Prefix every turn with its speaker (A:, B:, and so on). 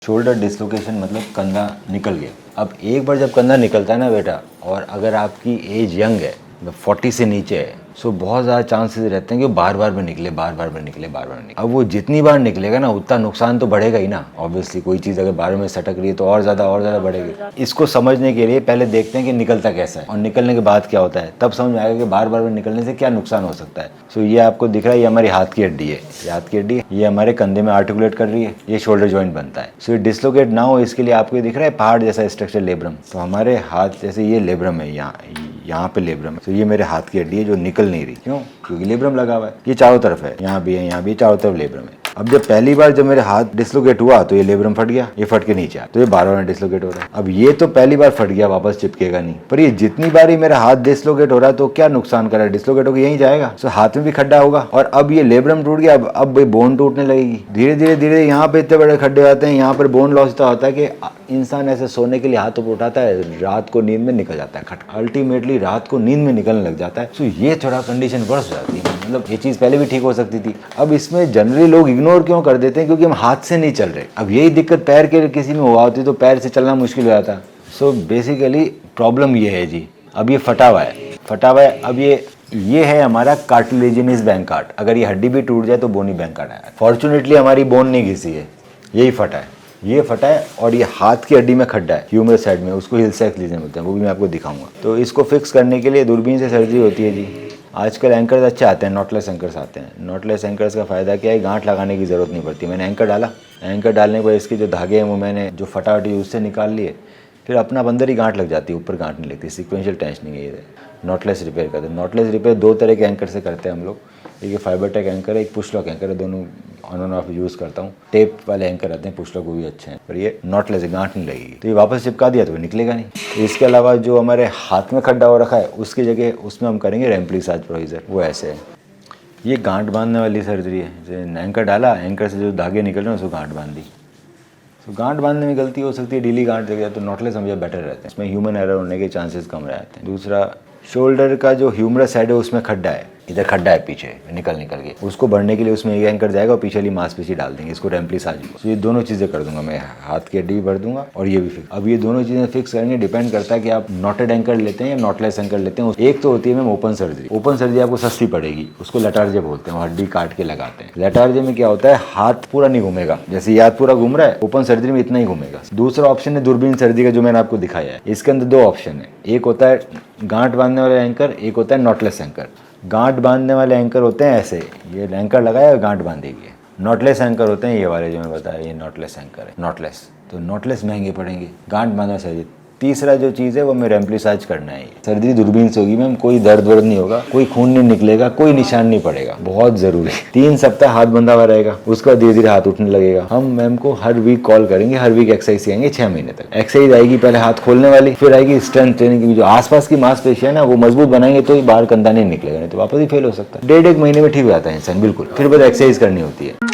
A: Shoulder dislocation मतलब कंधा निकल गया। अब एक बार जब कंधा निकलता है ना बेटा, और अगर आपकी एज यंग है, 40 से नीचे है, सो बहुत ज़्यादा चांसेस रहते हैं कि वो बार बार में निकले। अब वो जितनी बार निकलेगा ना उतना नुकसान तो बढ़ेगा ही ना। ऑब्वियसली कोई चीज़ अगर बार में सटक रही है तो और ज़्यादा बढ़ेगी। इसको समझने के लिए पहले देखते हैं कि निकलता कैसा है और निकलने के बाद क्या होता है, तब समझ में आएगा कि बार बार में निकलने से क्या नुकसान हो सकता है। सो ये आपको दिख रहा है, ये हमारी हाथ की हड्डी है, हाथ की हड्डी ये हमारे कंधे में आर्टिकुलेट कर रही है, ये शोल्डर जॉइंट बनता है। सो ये डिसलोकेट ना हो इसके लिए आपको दिख रहा है पहाड़ जैसा स्ट्रक्चर लेब्रम। तो हमारे हाथ जैसे ये लेब्रम है, यहाँ पे लेब्रम है। तो ये मेरे हाथ की हड्डी है जो निकल नहीं रही। क्यों? क्योंकि लेब्रम लगा हुआ है। ये चारों तरफ है, यहाँ भी है, यहाँ भी, चारों तरफ लेब्रम है। अब जब पहली बार जब मेरे हाथ डिसलोकेट हुआ तो ये लेब्रम फट गया, ये फट के नीचे आया, तो ये बार बार डिसलोकेट हो रहा है। अब ये तो पहली बार फट गया, वापस चिपकेगा नहीं, पर ये जितनी बार ही मेरा हाथ डिसलोकेट हो रहा है तो क्या नुकसान कर रहा है, डिसलोकेट होकर यहीं जाएगा। सो हाथ में भी खड्डा होगा और अब ये लेब्रम टूट गया, अब बोन टूटने लगेगी। धीरे धीरे यहाँ पे इतने बड़े खड्डे आते हैं, यहाँ पर बोन लॉस इतना होता है कि इंसान ऐसे सोने के लिए हाथ ऊपर उठाता है, रात को नींद में निकल जाता है खट, अल्टीमेटली रात को नींद में निकलने लग जाता है। सो ये थोड़ा कंडीशन वर्स हो जाती है। मतलब ये चीज़ पहले भी ठीक हो सकती थी। अब इसमें जनरली लोग इग्नोर क्यों कर देते हैं? क्योंकि हम हाथ से नहीं चल रहे। अब यही दिक्कत पैर के किसी में हुआ होती तो पैर से चलना मुश्किल हो जाता। सो बेसिकली प्रॉब्लम ये है जी। अब ये फटा हुआ है। अब ये है हमारा कार्टिलेजिनस बैंकार्ड। अगर ये हड्डी भी टूट जाए तो बोनी बैंकार्ड आया। फॉर्चुनेटली हमारी बोन नहीं घिसी है, यही फटा है, ये फटा है। और ये हाथ की हड्डी में खड्डा है ह्यूमरस साइड में, उसको हिल सैक लीजन बोलते हैं, वो भी मैं आपको दिखाऊंगा। तो इसको फिक्स करने के लिए दूरबीन से सर्जरी होती है जी। आजकल एंकर्स अच्छे आते हैं, नॉटलेस एंकर्स आते हैं। नॉटलेस एंकर्स का फ़ायदा क्या है, गांठ लगाने की ज़रूरत नहीं पड़ती। मैंने एंकर डाला, एंकर डालने के बाद इसके जो धागे हैं वो मैंने जो फटाफटी उससे निकाल लिए, फिर अपना अंदर ही गांठ लग जाती है, ऊपर गांठ नहीं लगती। सीक्वेंशियल टेंशनिंग है ये। नॉटलेस रिपेयर करते हैं। नॉटलेस रिपेयर दो तरह के एंकर से करते हैं हम लोग। एक फाइबर टेक एंकर है, एक पुश लॉक एंकर है, दोनों ऑन एंड ऑफ यूज़ करता हूँ। टेप वाले एंकर आते हैं, पुश लॉक वो भी अच्छे हैं, पर ये नॉटलेस है, गांठ नहीं लगेगी। तो ये वापस चिपका दिया तो निकलेगा नहीं। तो इसके अलावा जो हमारे हाथ में खड्डा हो रखा है उसकी जगह उसमें हम करेंगे रेम्प्लिसाज प्रोसीजर। वो ऐसे है, ये गांठ बांधने वाली सर्जरी है। जैसे एंकर डाला, एंकर से जो धागे निकल रहे हैं उसको गांठ बांध दी। तो गांठ बांधने में गलती हो सकती है, ढीली गांठ लग जाए, तो नॉटलेस हमेशा बेटर रहते हैं। इसमें ह्यूमन एरर होने के चांसेस कम रहते हैं। दूसरा, शोल्डर का जो ह्यूमरस साइड है उसमें खड्डा है, इधर खड्डा है पीछे निकल के, उसको भरने के लिए उसमें एक एंकर जाएगा और पीछे वाली मांसपेशी डाल देंगे, इसको रेम्प्लिसाज। तो ये दोनों चीज़ें कर दूंगा मैं, हाथ की हड्डी भी भर दूंगा और ये भी फिक्स। अब ये दोनों चीज़ें फिक्स करेंगे, डिपेंड करता है कि आप नॉटेड एंकर लेते हैं या नॉटलेस एंकर लेते हैं। एक तो होती है ma'am open surgery. Open surgery आपको सस्ती पड़ेगी, उसको लेटार्जे बोलते हैं, हड्डी काट के लगाते हैं। लेटार्जे में क्या होता है, हाथ पूरा नहीं घूमेगा, जैसे ये हाथ पूरा घूम रहा है, ओपन सर्जरी में इतना ही घूमेगा। दूसरा ऑप्शन है दूरबीन सर्जरी का, जो मैंने आपको दिखाया है। इसके अंदर दो ऑप्शन है, एक होता है गांठ बांधने वाला एंकर, एक होता है नॉटलेस एंकर। गांठ बांधने वाले एंकर होते हैं ऐसे, ये एंकर लगाया गांठ बांधेगी। नॉटलेस एंकर होते हैं ये वाले जो मैं बताया, ये नॉटलेस एंकर है, नॉटलेस। तो नॉटलेस महंगे पड़ेंगे, गांठ बांधना सर्जरी। तीसरा जो चीज़ है वो मैं रेम्प्लिसाज करना है। सर्जरी दूरबीन से होगी मैम, कोई दर्द वर्द नहीं होगा, कोई खून नहीं निकलेगा, कोई निशान नहीं पड़ेगा। बहुत जरूरी। 3 सप्ताह हाथ बंधा हुआ रहेगा, उसके बाद धीरे धीरे हाथ उठने लगेगा। हम मैम को हर वीक कॉल करेंगे, हर वीक एक्सरसाइज सिखाएंगे 6 महीने तक। एक्सरसाइज आएगी पहले हाथ खोलने वाली, फिर आएगी स्ट्रेंथ ट्रेनिंग की, जो आसपास की मांसपेशियां ना वो मजबूत बनाएंगे तो ही बाहर कंधा नहीं निकलेगा, नहीं तो वापस ही फेल हो सकता है। 1.5 महीने में ठीक हो जाता है इंसान बिल्कुल, फिर बाद एक्सरसाइज करनी होती है।